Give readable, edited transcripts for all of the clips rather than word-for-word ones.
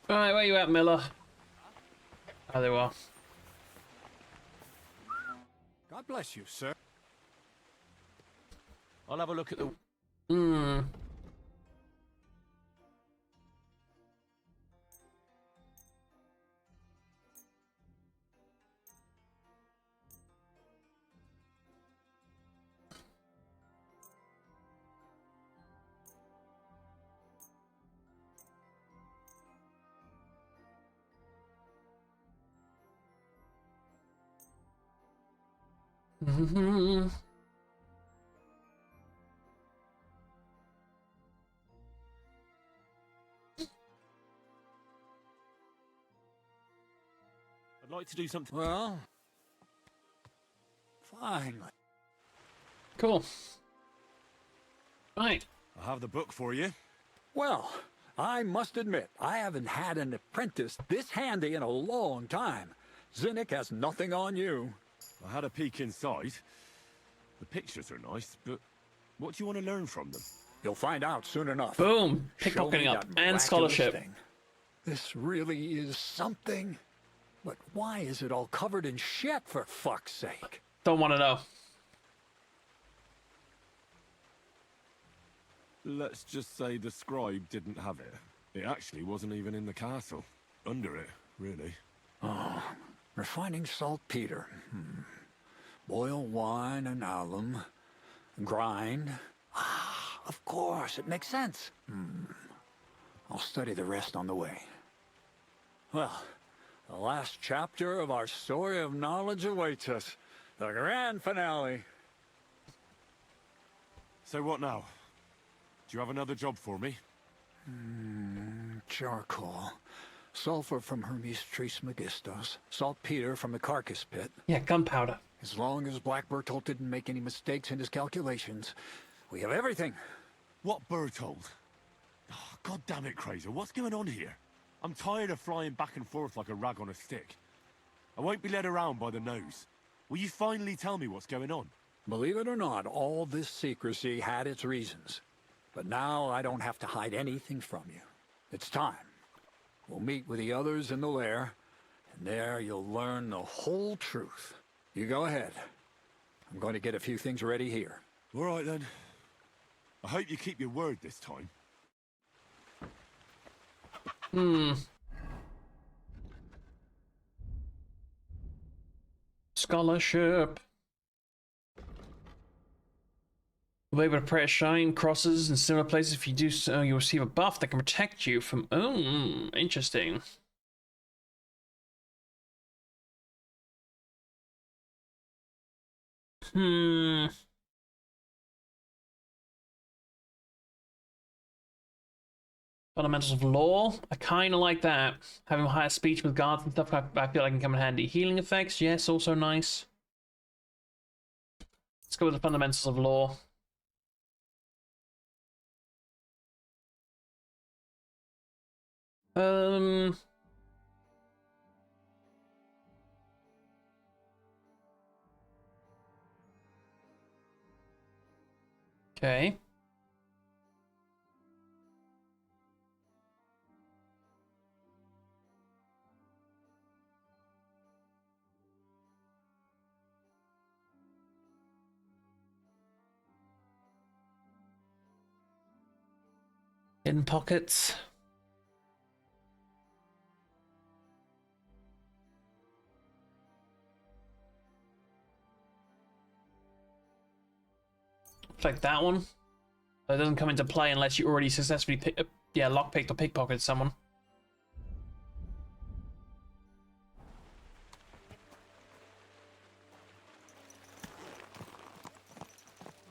Right, where you at, Miller? Oh, there you are. God bless you, sir. I'll have a look at the... Hmm. I'd like to do something... Well, finally. Cool. Right. I have the book for you. Well, I must admit, I haven't had an apprentice this handy in a long time. Zinnik has nothing on you. I had a peek inside. The pictures are nice, but what do you want to learn from them? You'll find out soon enough. Boom. Show me Pickpocketing up. that And miraculous scholarship. thing. This really is something. But why is it all covered in shit, for fuck's sake? Don't want to know. Let's just say the scribe didn't have it. It actually wasn't even in the castle. Under it, really. Oh, refining saltpeter. Boil wine and alum. Grind. Ah, of course, it makes sense. I'll study the rest on the way. Well, the last chapter of our story of knowledge awaits us. The grand finale. So what now? Do you have another job for me? Charcoal. Sulfur from Hermes Trismegistos. Saltpeter from the carcass pit. Yeah, gunpowder. As long as Black Bertolt didn't make any mistakes in his calculations, we have everything. What Bertold? Oh, God damn it, Krazer. What's going on here? I'm tired of flying back and forth like a rag on a stick. I won't be led around by the nose. Will you finally tell me what's going on? Believe it or not, all this secrecy had its reasons. But now I don't have to hide anything from you. It's time. We'll meet with the others in the lair, and there you'll learn the whole truth. You go ahead. I'm going to get a few things ready here. All right, then. I hope you keep your word this time. Scholarship. You'll be able to pray shine crosses in similar places. If you do so, you'll receive a buff that can protect you from... Oh, interesting. Fundamentals of law. I kind of like that. Having higher speech with guards and stuff, I feel like can come in handy. Healing effects, yes, also nice. Let's go with the fundamentals of law. Okay. Hidden pockets. Like that one. It doesn't come into play unless you already successfully lockpicked or pickpocketed someone.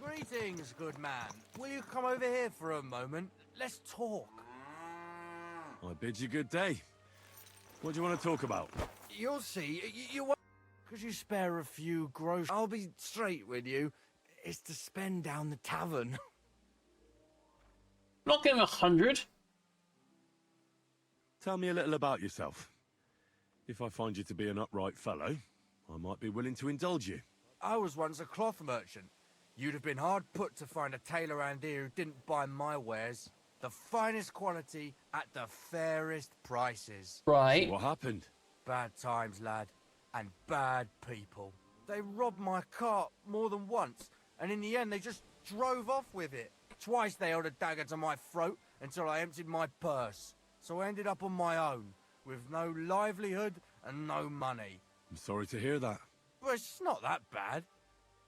Greetings, good man. Will you come over here for a moment? Let's talk. I bid you good day. What do you want to talk about? You'll see. You won't... Could you spare a few gross... I'll be straight with you. It's to spend down the tavern. Not getting 100. Tell me a little about yourself. If I find you to be an upright fellow, I might be willing to indulge you. I was once a cloth merchant. You'd have been hard put to find a tailor around here who didn't buy my wares. The finest quality at the fairest prices. Right. What happened? Bad times, lad, and bad people. They robbed my cart more than once, and in the end they just drove off with it. Twice they held a dagger to my throat until I emptied my purse. So I ended up on my own, with no livelihood and no money. I'm sorry to hear that. But it's not that bad.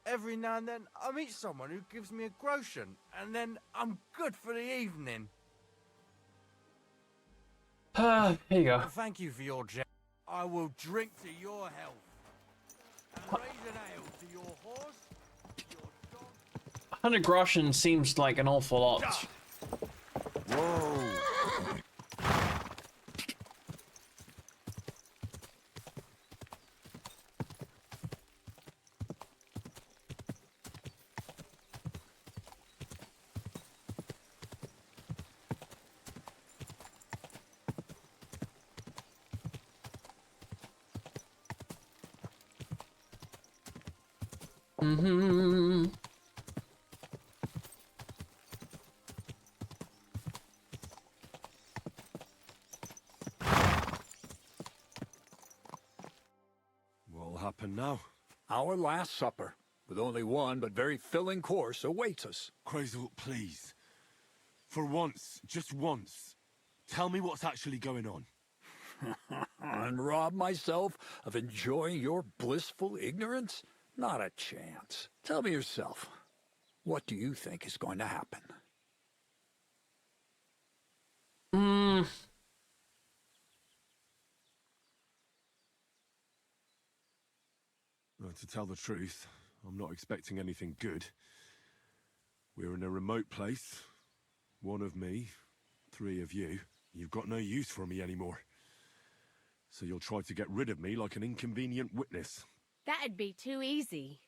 Every now and then I meet someone who gives me a groschen, and then I'm good for the evening. Here you go. Thank you for your gem. I will drink to your health. And raise an ale to your horse, your dog. 100 groschen seems like an awful lot. Whoa! Mm-hmm. What'll happen now? Our last supper, with only one but very filling course, awaits us. Crazel, please. For once, just once, tell me what's actually going on. And rob myself of enjoying your blissful ignorance? Not a chance. Tell me yourself, what do you think is going to happen? Well, to tell the truth, I'm not expecting anything good. We're in a remote place. One of me, 3 of you. You've got no use for me anymore. So you'll try to get rid of me like an inconvenient witness. That'd be too easy.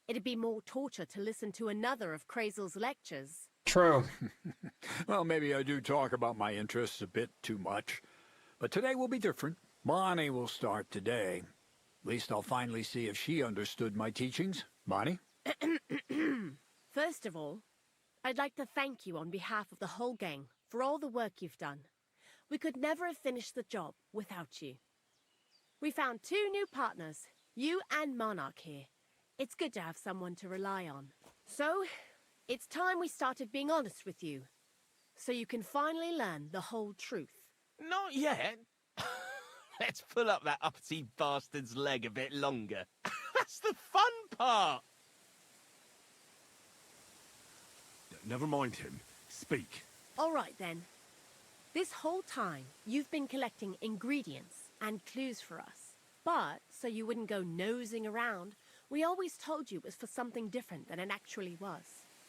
It'd be more torture to listen to another of Crazel's lectures. True. Well, maybe I do talk about my interests a bit too much. But today will be different. Bonnie will start today. At least I'll finally see if she understood my teachings. Bonnie? First of all, I'd like to thank you on behalf of the whole gang for all the work you've done. We could never have finished the job without you. We found 2 new partners, you and Monarch here. It's good to have someone to rely on. So, it's time we started being honest with you, so you can finally learn the whole truth. Not yet. Let's pull up that uppity bastard's leg a bit longer. That's the fun part. Never mind him. Speak. All right then. This whole time, you've been collecting ingredients and clues for us. But, so you wouldn't go nosing around, we always told you it was for something different than it actually was.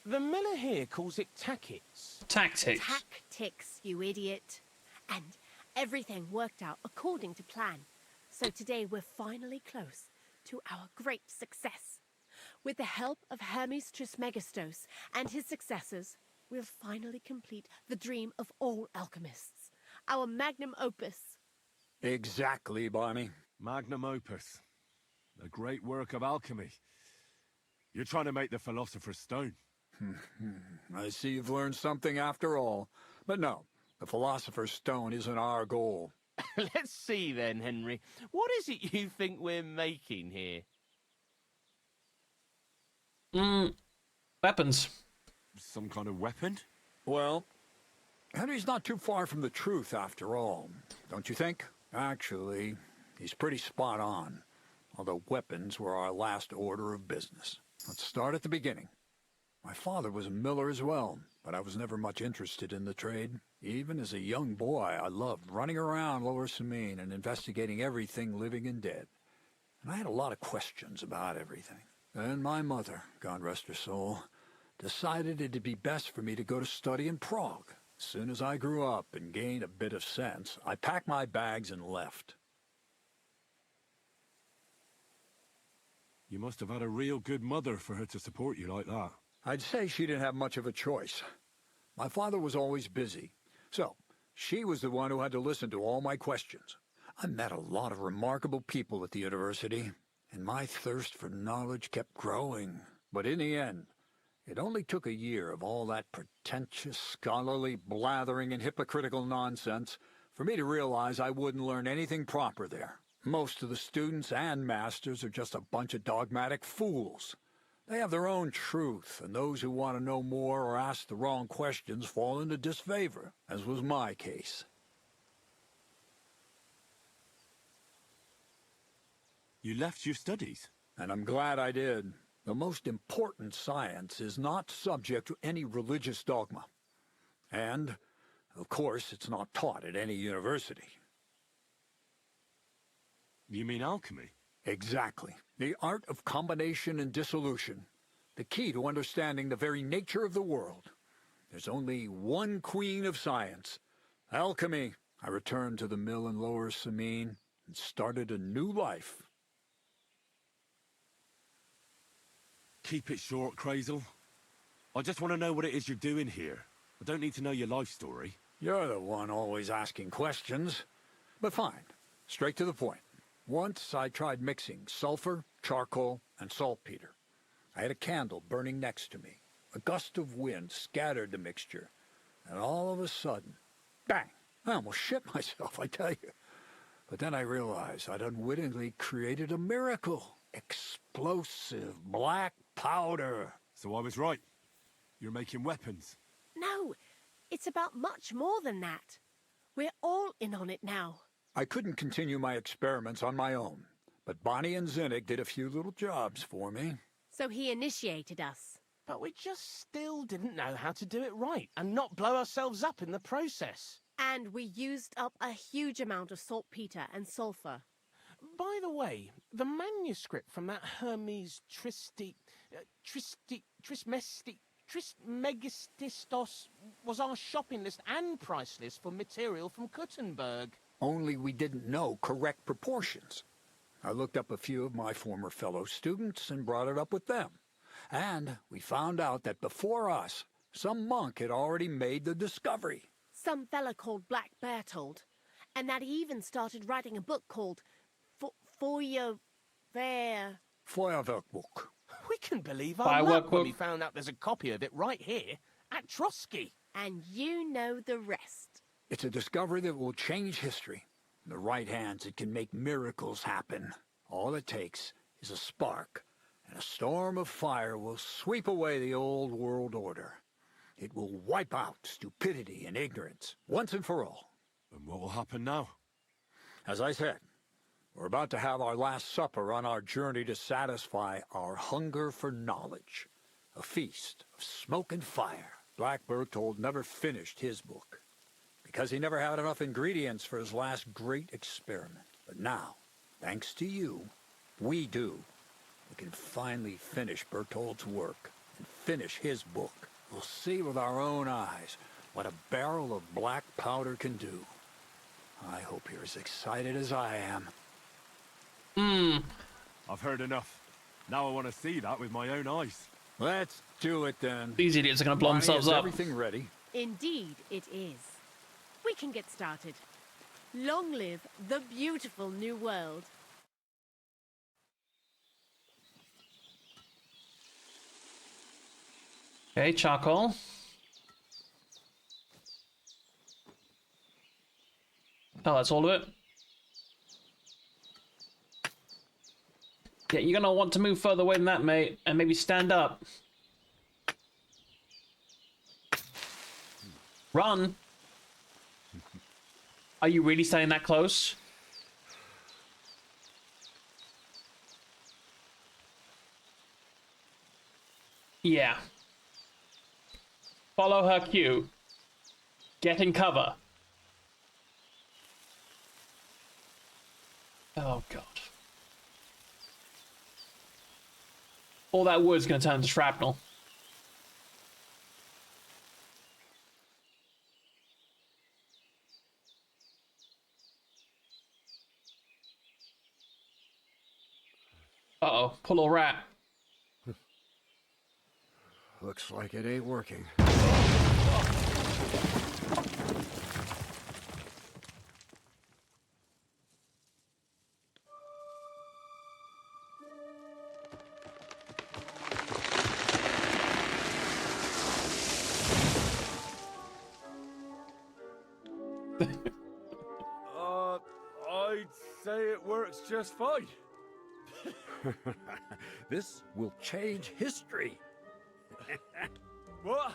The miller here calls it tackets. Tactics. Tactics, you idiot. And everything worked out according to plan. So today we're finally close to our great success. With the help of Hermes Trismegistos and his successors, we'll finally complete the dream of all alchemists. Our magnum opus. Exactly, Bonnie. Magnum opus. A great work of alchemy. You're trying to make the Philosopher's Stone. I see you've learned something after all. But no, the Philosopher's Stone isn't our goal. Let's see then, Henry. What is it you think we're making here? Weapons. Some kind of weapon? Well, Henry's not too far from the truth after all, don't you think? Actually, he's pretty spot on. Although weapons were our last order of business. Let's start at the beginning. My father was a miller as well, but I was never much interested in the trade. Even as a young boy, I loved running around Lower Samine and investigating everything living and dead. And I had a lot of questions about everything. Then my mother, God rest her soul, decided it'd be best for me to go to study in Prague. As soon as I grew up and gained a bit of sense, I packed my bags and left. You must have had a real good mother for her to support you like that. I'd say she didn't have much of a choice. My father was always busy, so she was the one who had to listen to all my questions. I met a lot of remarkable people at the university, and my thirst for knowledge kept growing. But in the end, It only took a year of all that pretentious, scholarly blathering and hypocritical nonsense for me to realize I wouldn't learn anything proper there. Most of the students and masters are just a bunch of dogmatic fools. They have their own truth, and those who want to know more or ask the wrong questions fall into disfavor, as was my case. You left your studies? And I'm glad I did. The most important science is not subject to any religious dogma. And, of course, it's not taught at any university. You mean alchemy? Exactly. The art of combination and dissolution. The key to understanding the very nature of the world. There's only one queen of science. Alchemy. I returned to the mill in Lower Samine and started a new life. Keep it short, Crazel. I just want to know what it is you're doing here. I don't need to know your life story. You're the one always asking questions. But fine. Straight to the point. Once I tried mixing sulfur, charcoal, and saltpeter. I had a candle burning next to me. A gust of wind scattered the mixture. And all of a sudden, bang! I almost shit myself, I tell you. But then I realized I'd unwittingly created a miracle. Explosive black powder. So I was right. You're making weapons. No, it's about much more than that. We're all in on it now. I couldn't continue my experiments on my own, but Bonnie and Zinnig did a few little jobs for me. So he initiated us. But we just still didn't know how to do it right and not blow ourselves up in the process. And we used up a huge amount of saltpeter and sulfur. By the way, the manuscript from that Hermes Trismegistos was our shopping list and price list for material from Kuttenberg. Only we didn't know correct proportions. I looked up a few of my former fellow students and brought it up with them. And we found out that before us, some monk had already made the discovery. Some fella called Black Bertold. And that he even started writing a book called Feuerwehr. Feuerwerkbuch. We can believe our Firework luck when book. we found out there's a copy of it right here at Trotsky. And you know the rest. It's a discovery that will change history. In the right hands, it can make miracles happen. All it takes is a spark, and a storm of fire will sweep away the old world order. It will wipe out stupidity and ignorance, once and for all. And what will happen now? As I said, we're about to have our last supper on our journey to satisfy our hunger for knowledge. A feast of smoke and fire. Black Bertold never finished his book, because he never had enough ingredients for his last great experiment. But now, thanks to you, we do. We can finally finish Bertold's work and finish his book. We'll see with our own eyes what a barrel of black powder can do. I hope you're as excited as I am. I've heard enough. Now I want to see that with my own eyes. Let's do it then. These idiots are going to blow Bonnie, themselves is up. everything ready? Indeed it is. We can get started. Long live the beautiful new world. Okay, charcoal. Oh, that's all of it. Yeah, you're gonna want to move further away than that, mate, and maybe stand up. Run! Are you really standing that close? Yeah. Follow her cue. Get in cover. Oh, God. All that wood's gonna turn to shrapnel. Uh-oh, pull a rat. Looks like it ain't working. I'd say it works just fine. This will change history. What?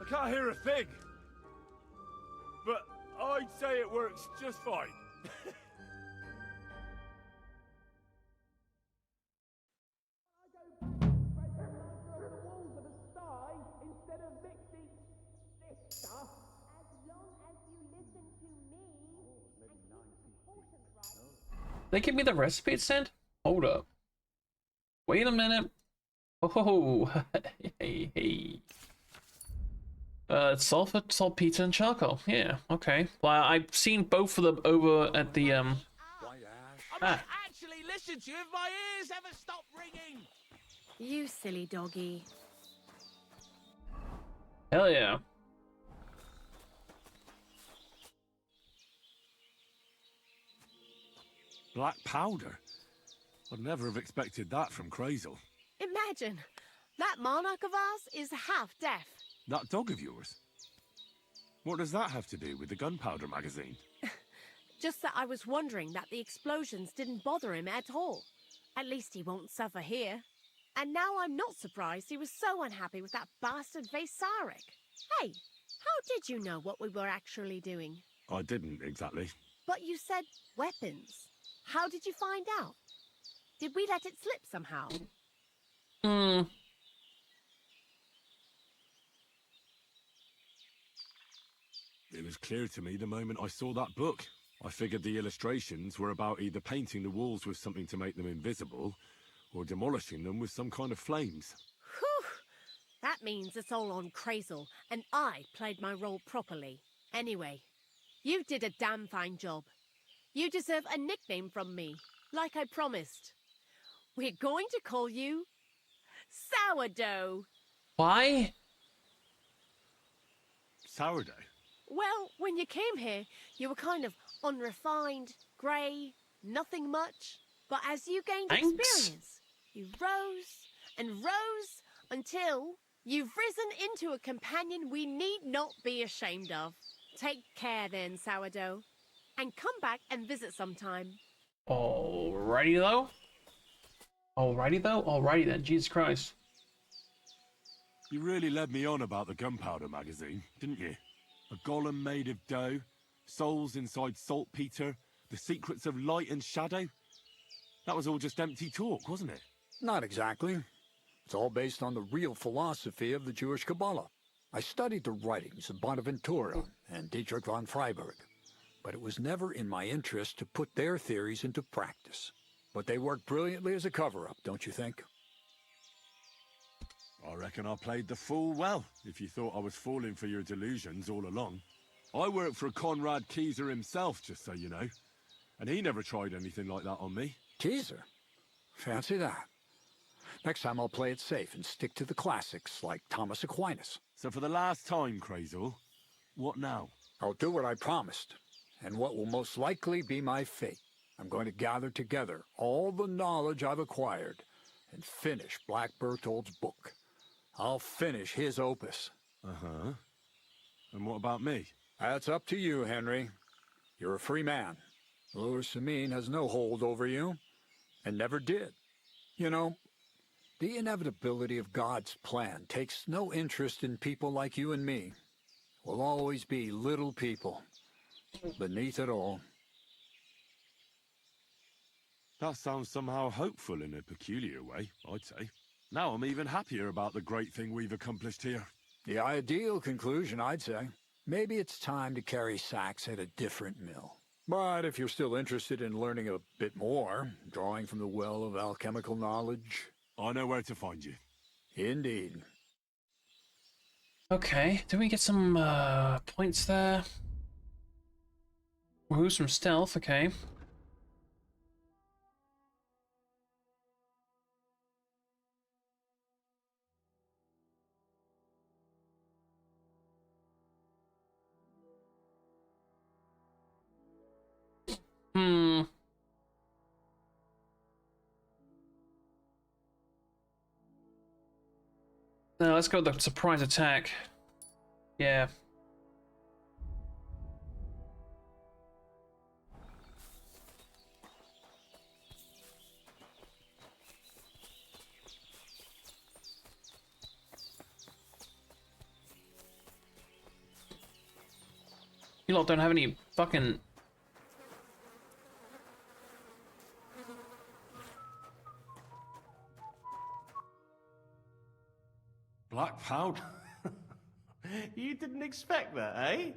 I can't hear a thing. But I'd say it works just fine. They give me the recipe it sent? Hold up. Wait a minute. Oh, hey, hey. Sulfur, saltpeter, and charcoal. Yeah, okay. Well, I've seen both of them over at the I might actually listen to you if my ears ever stop ringing. You silly doggy. Hell yeah. Black powder? I'd never have expected that from Crazel. Imagine, that monarch of ours is half deaf. That dog of yours? What does that have to do with the gunpowder magazine? Just that I was wondering that the explosions didn't bother him at all. At least he won't suffer here. And now I'm not surprised he was so unhappy with that bastard Vasaric. Hey, how did you know what we were actually doing? I didn't exactly. But you said weapons. How did you find out? Did we let it slip somehow? It was clear to me the moment I saw that book. I figured the illustrations were about either painting the walls with something to make them invisible, or demolishing them with some kind of flames. Whew! That means it's all on Crazel, and I played my role properly. Anyway, you did a damn fine job. You deserve a nickname from me, like I promised. We're going to call you Sourdough. Why? Sourdough? Well, when you came here, you were kind of unrefined, grey, nothing much. But as you gained Thanks. experience, you rose and rose until you've risen into a companion we need not be ashamed of. Take care then, Sourdough. And come back and visit sometime. Alrighty though. Alrighty then. Jesus Christ. You really led me on about the gunpowder magazine, didn't you? A golem made of dough, souls inside saltpeter, the secrets of light and shadow. That was all just empty talk, wasn't it? Not exactly. It's all based on the real philosophy of the Jewish Kabbalah. I studied the writings of Bonaventura and Dietrich von Freiberg, but it was never in my interest to put their theories into practice. But they work brilliantly as a cover-up, don't you think? I reckon I played the fool well, if you thought I was falling for your delusions all along. I worked for Conrad Keyser himself, just so you know. And he never tried anything like that on me. Teaser? Fancy that. Next time I'll play it safe and stick to the classics like Thomas Aquinas. So for the last time, Crazel, what now? I'll do what I promised, and what will most likely be my fate. I'm going to gather together all the knowledge I've acquired and finish Black Berthold's book. I'll finish his opus. Uh-huh. And what about me? That's up to you, Henry. You're a free man. Lord Samin has no hold over you, and never did. You know, the inevitability of God's plan takes no interest in people like you and me. We'll always be little people, beneath it all. That sounds somehow hopeful in a peculiar way, I'd say. Now I'm even happier about the great thing we've accomplished here. The ideal conclusion, I'd say. Maybe it's time to carry sacks at a different mill. But if you're still interested in learning a bit more, drawing from the well of alchemical knowledge... I know where to find you. Indeed. Okay, did we get some points there? Woohoo, some stealth, okay. No, let's go with the surprise attack. Yeah. You lot don't have any fucking... Black powder? You didn't expect that, eh?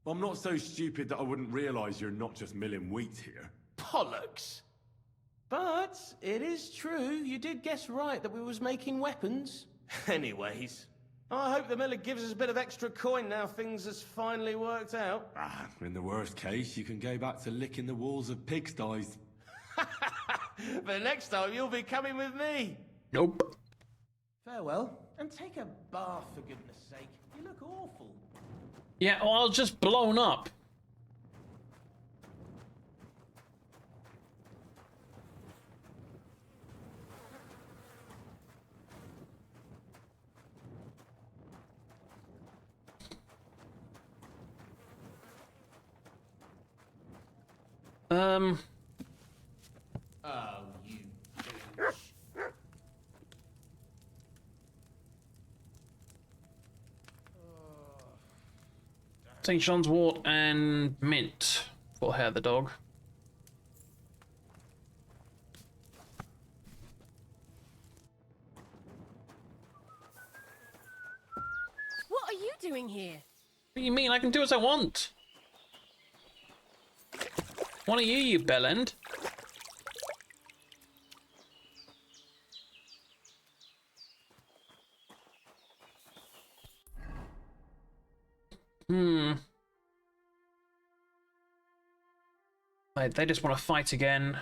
I'm not so stupid that I wouldn't realise you're not just milling wheat here. Bollocks! But it is true, you did guess right that we was making weapons. Anyways, I hope the miller gives us a bit of extra coin now things has finally worked out. Ah, in the worst case, you can go back to licking the walls of pigsties. But next time you'll be coming with me. Nope. Farewell, and take a bath for goodness sake. You look awful. Yeah, well, I was just blown up. Oh, you douche. St. John's wort and mint for Hair the dog. What are you doing here? What do you mean? I can do as I want. One of you bellend. Right, they just want to fight again.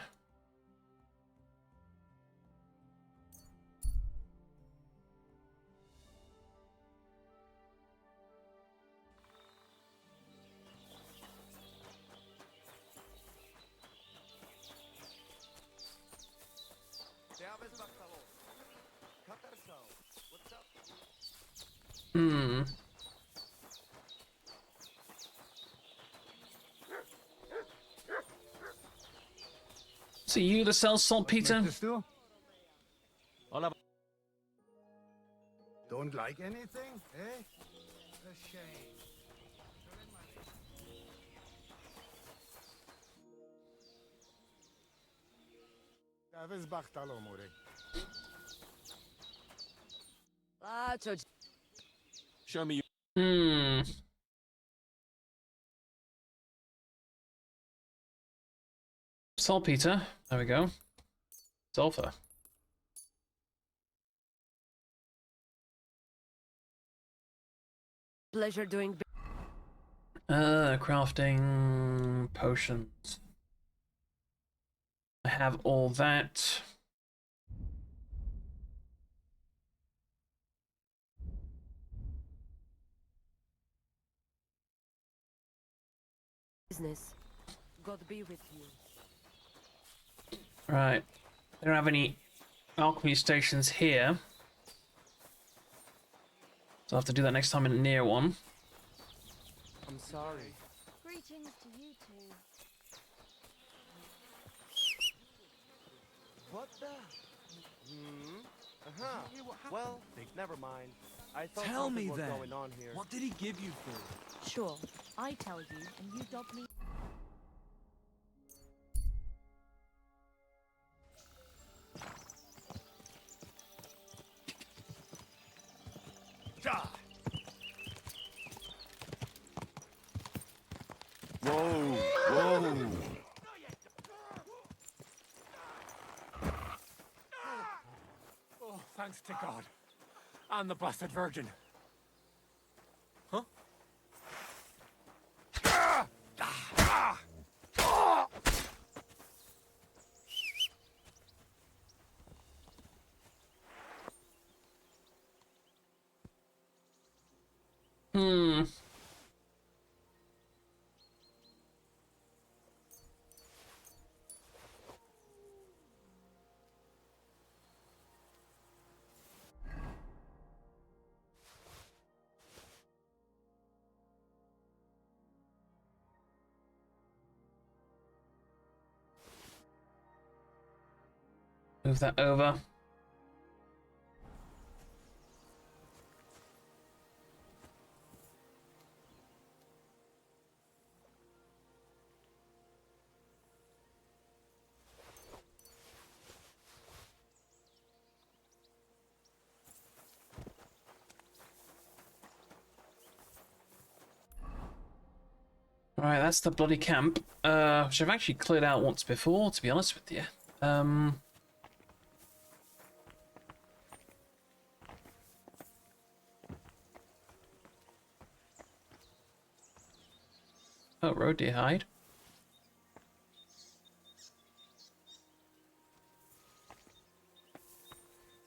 Hmm. So you that sells saltpeter? Du? I'll have Don't like anything, eh? A shame. Show me Hmm. Saltpeter. There we go. Sulfur. Pleasure doing. Crafting potions. I have all that. Business. God be with you. Right. They don't have any alchemy stations here. So I'll have to do that next time in a near one. I'm sorry. Greetings to you two. What the? Well, never mind. I thought Tell something me was then. going on here. What did he give you for? Sure, I tell you, and you dob me. Whoa, whoa. Oh, thanks to God. And the Blessed Virgin. Huh? Hmm. Move that over. Alright, that's the bloody camp, which I've actually cleared out once before, to be honest with you. Oh, road deer hide.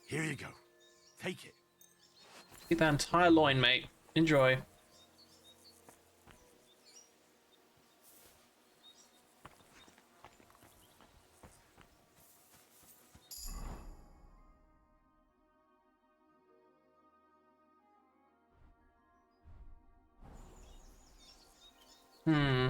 Here you go. Take it. Eat that entire loin, mate. Enjoy. Hmm.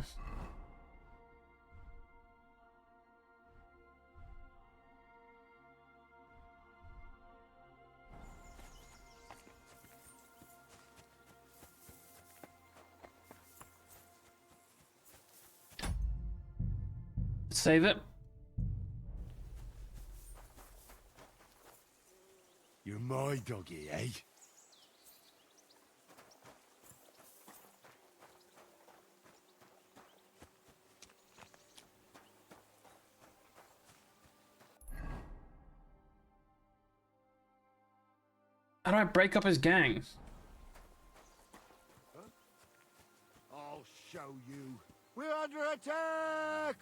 Save it. You're my doggy, eh? How do I break up his gang? I'll show you. We're under attack!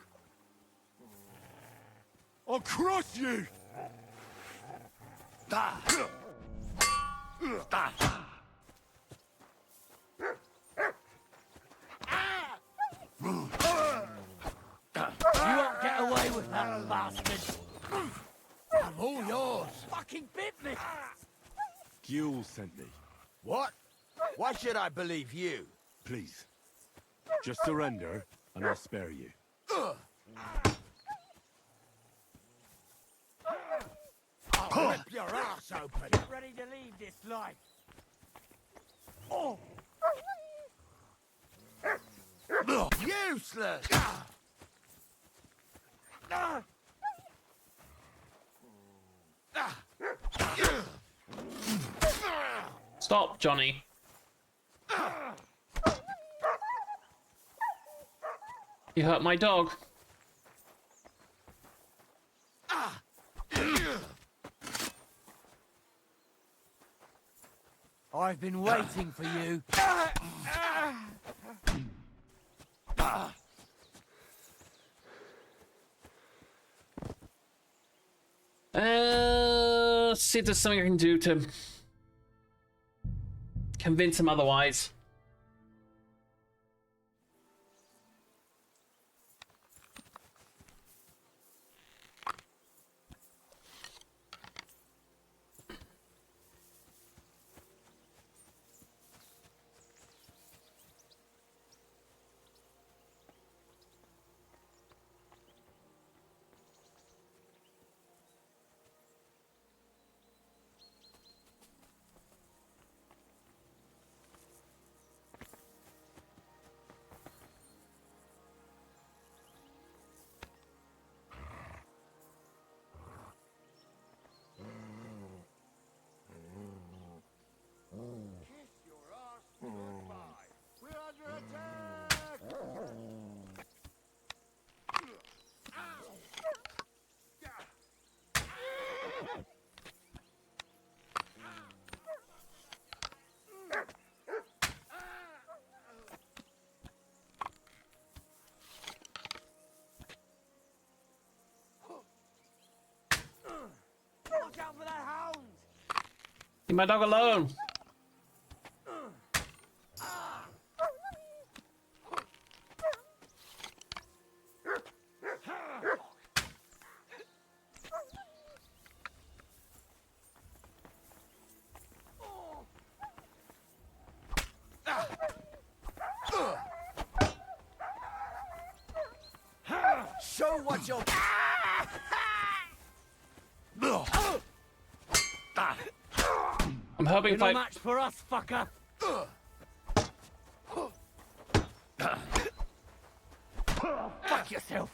I'll crush you! You won't get away with that, bastard. I'm all yours. Fucking bit me. Guel sent me. What? Why should I believe you? Please. Just surrender, and I'll spare you. I'll rip your ass open. Get ready to leave this life. Useless! Stop, Johnny. You hurt my dog. I've been waiting for you. Let's see if there's something I can do to convince him otherwise. We're under attack! Watch out for that hound. Leave my dog alone. Show what you're... I'm hoping You're if no I... match for us, fucker. Fuck yourself.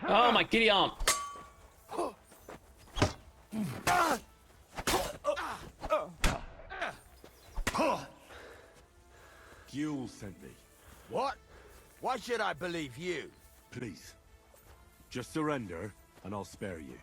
Oh, my giddy aunt. Guel sent me. What? Why should I believe you? Please. Just surrender, and I'll spare you.